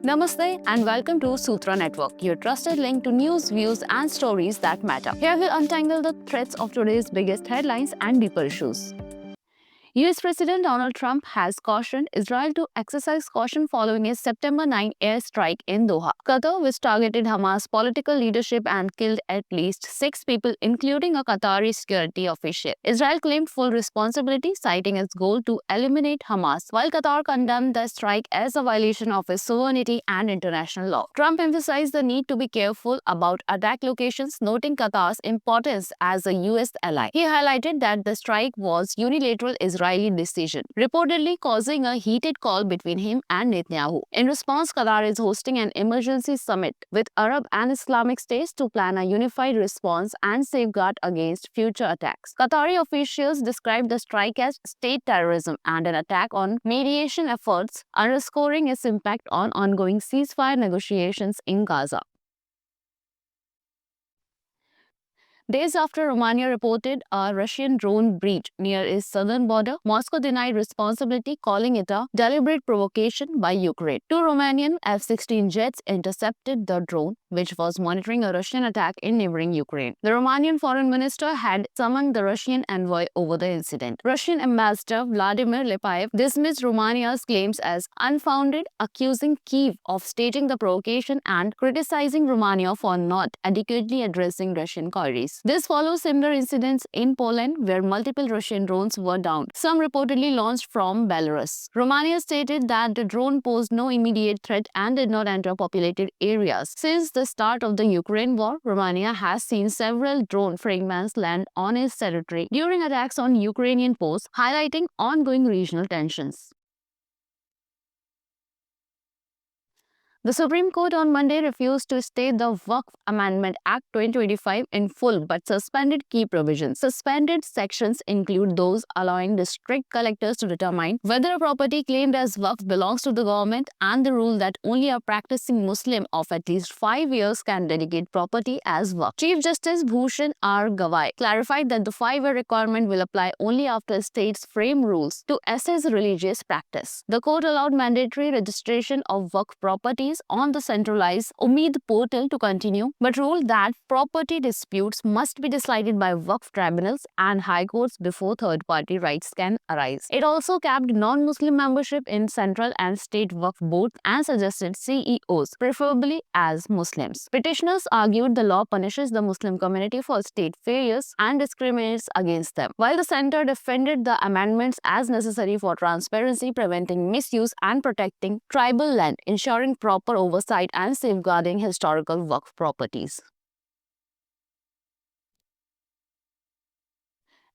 Namaste and welcome to Sutra Network, your trusted link to news, views, and stories that matter. Here we'll untangle the threads of today's biggest headlines and deeper issues. US President Donald Trump has cautioned Israel to exercise caution following a September 9 airstrike in Doha, Qatar, which targeted Hamas political leadership and killed at least 6 people, including a Qatari security official. Israel claimed full responsibility, citing its goal to eliminate Hamas, while Qatar condemned the strike as a violation of its sovereignty and international law. Trump emphasized the need to be careful about attack locations, noting Qatar's importance as a US ally. He highlighted that the strike was unilateral Israeli decision, reportedly causing a heated call between him and Netanyahu. In response, Qatar is hosting an emergency summit with Arab and Islamic states to plan a unified response and safeguard against future attacks. Qatari officials described the strike as state terrorism and an attack on mediation efforts, underscoring its impact on ongoing ceasefire negotiations in Gaza. Days after Romania reported a Russian drone breach near its southern border, Moscow denied responsibility, calling it a deliberate provocation by Ukraine. Two Romanian F-16 jets intercepted the drone, which was monitoring a Russian attack in neighboring Ukraine. The Romanian foreign minister had summoned the Russian envoy over the incident. Russian ambassador Vladimir Lepaev dismissed Romania's claims as unfounded, accusing Kyiv of staging the provocation and criticizing Romania for not adequately addressing Russian queries. This follows similar incidents in Poland where multiple Russian drones were downed, some reportedly launched from Belarus. Romania stated that the drone posed no immediate threat and did not enter populated areas. Since the start of the Ukraine war, Romania has seen several drone fragments land on its territory during attacks on Ukrainian posts, highlighting ongoing regional tensions. The Supreme Court on Monday refused to stay the Waqf Amendment Act 2025 in full but suspended key provisions. Suspended sections include those allowing district collectors to determine whether a property claimed as Waqf belongs to the government and the rule that only a practicing Muslim of at least 5 years can dedicate property as Waqf. Chief Justice Bhushan R. Gawai clarified that the 5-year requirement will apply only after states frame rules to assess religious practice. The court allowed mandatory registration of Waqf property on the centralized Umeed portal to continue, but ruled that property disputes must be decided by Waqf tribunals and high courts before third-party rights can arise. It also capped non-Muslim membership in central and state Waqf boards and suggested CEOs, preferably as Muslims. Petitioners argued the law punishes the Muslim community for state failures and discriminates against them, while the center defended the amendments as necessary for transparency, preventing misuse and protecting tribal land, ensuring proper oversight and safeguarding historical Waqf properties.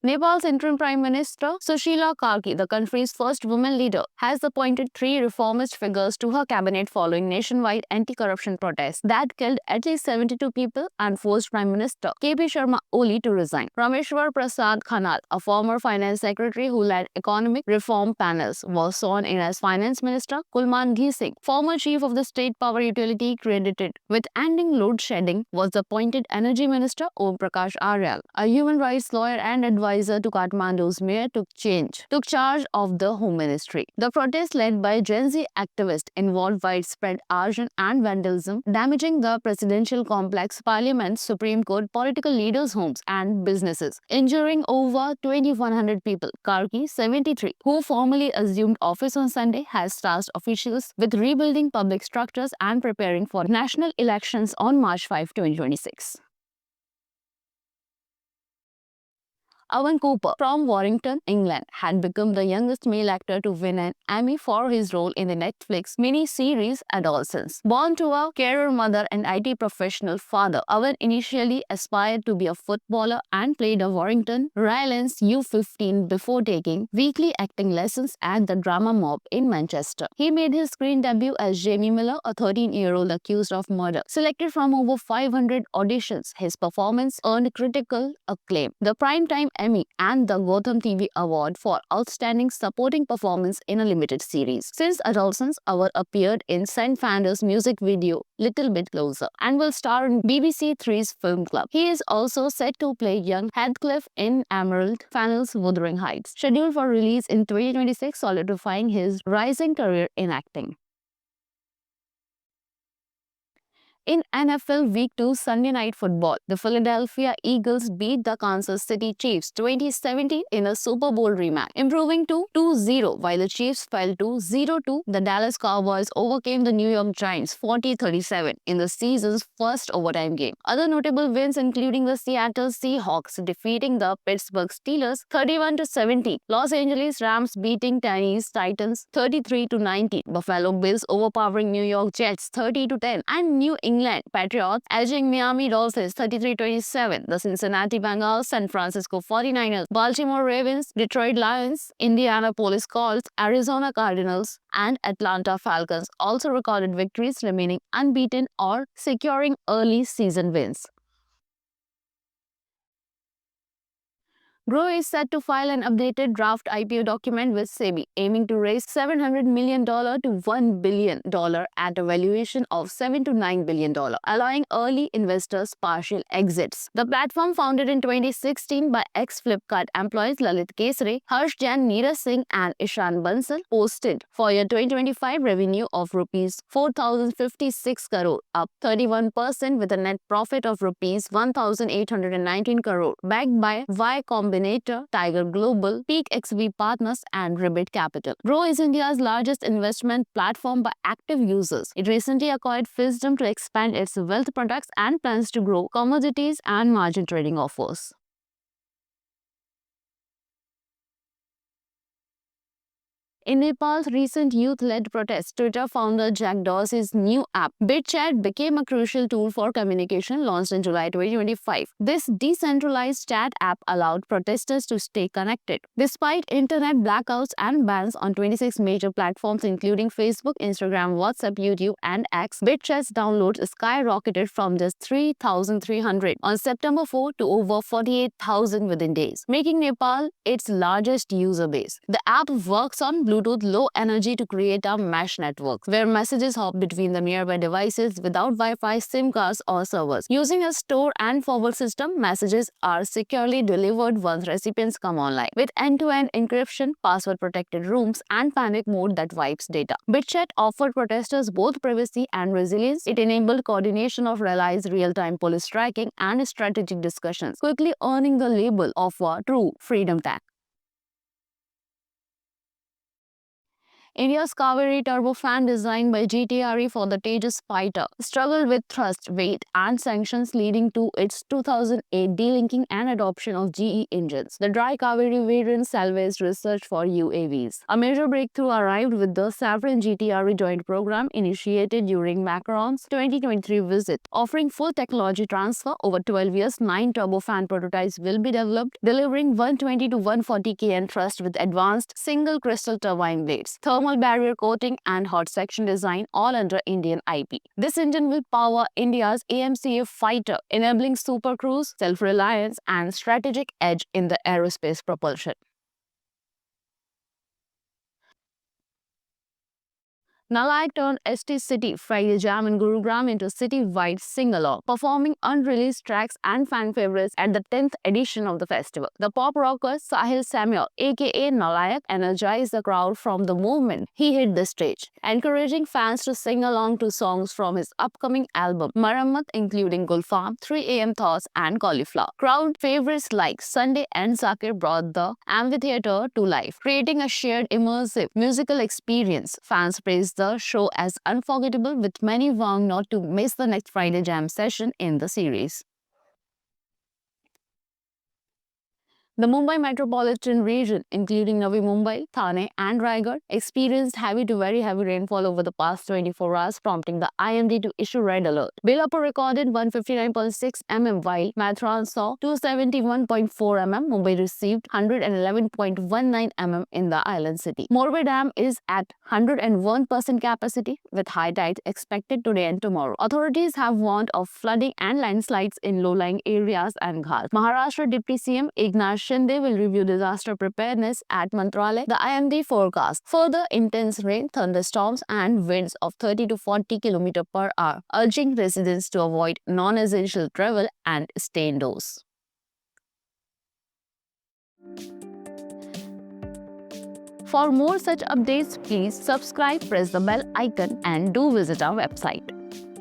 Nepal's interim Prime Minister Sushila Karki, the country's first woman leader, has appointed 3 reformist figures to her cabinet following nationwide anti-corruption protests that killed at least 72 people and forced Prime Minister KP Sharma Oli to resign. Rameshwar Prasad Khanal, a former finance secretary who led economic reform panels, was sworn in as Finance Minister. Kulman Singh, former chief of the state power utility credited with ending load shedding, was appointed Energy Minister. Om Prakash Aryal, a human rights lawyer and advisor to Kathmandu's mayor, took charge of the Home Ministry. The protest, led by Gen Z activists, involved widespread arson and vandalism, damaging the presidential complex, parliament, Supreme Court, political leaders' homes, and businesses, injuring over 2,100 people. Karki, 73, who formally assumed office on Sunday, has tasked officials with rebuilding public structures and preparing for national elections on March 5, 2026. Owen Cooper from Warrington, England, had become the youngest male actor to win an Emmy for his role in the Netflix mini-series Adolescence. Born to a carer mother and IT professional father, Owen initially aspired to be a footballer and played a Warrington Rylands U15 before taking weekly acting lessons at the Drama Mob in Manchester. He made his screen debut as Jamie Miller, a 13-year-old accused of murder. Selected from over 500 auditions, his performance earned critical acclaim, the Primetime Emmy, and the Gotham TV Award for Outstanding Supporting Performance in a Limited Series. Since Adolescence, Award appeared in St. Fander's music video Little Bit Closer and will star in BBC Three's Film Club. He is also set to play young Heathcliff in Emerald Fennell's Wuthering Heights, scheduled for release in 2026, solidifying his rising career in acting. In NFL Week 2 Sunday Night Football, the Philadelphia Eagles beat the Kansas City Chiefs 2017 in a Super Bowl rematch, improving to 2-0 while the Chiefs fell to 0-2. The Dallas Cowboys overcame the New York Giants 40-37 in the season's first overtime game. Other notable wins including the Seattle Seahawks defeating the Pittsburgh Steelers 31-17, Los Angeles Rams beating Tennessee Titans 33-90, Buffalo Bills overpowering New York Jets 30-10, and New England Patriots edging Miami Dolphins 33-27. The Cincinnati Bengals, San Francisco 49ers, Baltimore Ravens, Detroit Lions, Indianapolis Colts, Arizona Cardinals, and Atlanta Falcons also recorded victories, remaining unbeaten or securing early season wins. Groww is set to file an updated draft IPO document with SEBI, aiming to raise $700 million to $1 billion at a valuation of $7 to $9 billion, allowing early investors partial exits. The platform, founded in 2016 by ex-Flipkart employees Lalit Kesare, Harsh Jain, Neeraj Singh, and Ishan Bansal, posted for year 2025 revenue of Rs 4,056 crore, up 31% with a net profit of Rs 1,819 crore, backed by Y Combinator, Tiger Global, Peak XV Partners, and Ribbit Capital. Groww is India's largest investment platform by active users. It recently acquired Fisdom to expand its wealth products and plans to grow commodities and margin trading offers. In Nepal's recent youth-led protests, Twitter founder Jack Dorsey's new app, BitChat, became a crucial tool for communication, launched in July 2025. This decentralized chat app allowed protesters to stay connected. Despite internet blackouts and bans on 26 major platforms including Facebook, Instagram, WhatsApp, YouTube, and X, BitChat's downloads skyrocketed from just 3,300 on September 4 to over 48,000 within days, making Nepal its largest user base. The app works on Bluetooth Low Energy to create a mesh network where messages hop between the nearby devices without Wi-Fi, SIM cards, or servers. Using a store and forward system, messages are securely delivered once recipients come online, with end-to-end encryption, password-protected rooms, and panic mode that wipes data. BitChat offered protesters both privacy and resilience. It enabled coordination of realized real-time police tracking and strategic discussions, quickly earning the label of a true freedom tech. India's Kaveri turbofan, designed by GTRE for the Tejas fighter, struggled with thrust, weight, and sanctions, leading to its 2008 delinking and adoption of GE engines. The dry Kaveri variant salvaged research for UAVs. A major breakthrough arrived with the Safran GTRE joint program initiated during Macron's 2023 visit, offering full technology transfer. Over 12 years, 9 turbofan prototypes will be developed, delivering 120 to 140 kN thrust with advanced single crystal turbine blades, thermal barrier coating, and hot section design, all under Indian IP. This engine will power India's AMCA fighter, enabling super cruise, self-reliance, and strategic edge in the aerospace propulsion. Nalayak turned ST City Friday Jam in Gurugram into city-wide sing-along, performing unreleased tracks and fan favorites at the 10th edition of the festival. The pop rocker Sahil Samuel, aka Nalayak, energized the crowd from the moment he hit the stage, encouraging fans to sing along to songs from his upcoming album Marammat, including Gulfam, 3 AM Thoughts, and Cauliflower. Crowd favorites like Sunday and Zakir brought the amphitheater to life, creating a shared immersive musical experience. Fans praised the show as unforgettable, with many vowing not to miss the next Friday Jam session in the series. The Mumbai metropolitan region, including Navi Mumbai, Thane, and Raigad, experienced heavy to very heavy rainfall over the past 24 hours, prompting the IMD to issue red alert. Belapur recorded 159.6 mm, while Mathran saw 271.4 mm. Mumbai received 111.19 mm in the island city. Morbi Dam is at 101% capacity, with high tides expected today and tomorrow. Authorities have warned of flooding and landslides in low-lying areas and Ghats. Maharashtra Deputy CM Eknath Shinde will review disaster preparedness at Mantralaya. The IMD forecast further intense rain, thunderstorms, and winds of 30 to 40 km per hour, urging residents to avoid non-essential travel and stay indoors. For more such updates, please subscribe, press the bell icon, and do visit our website.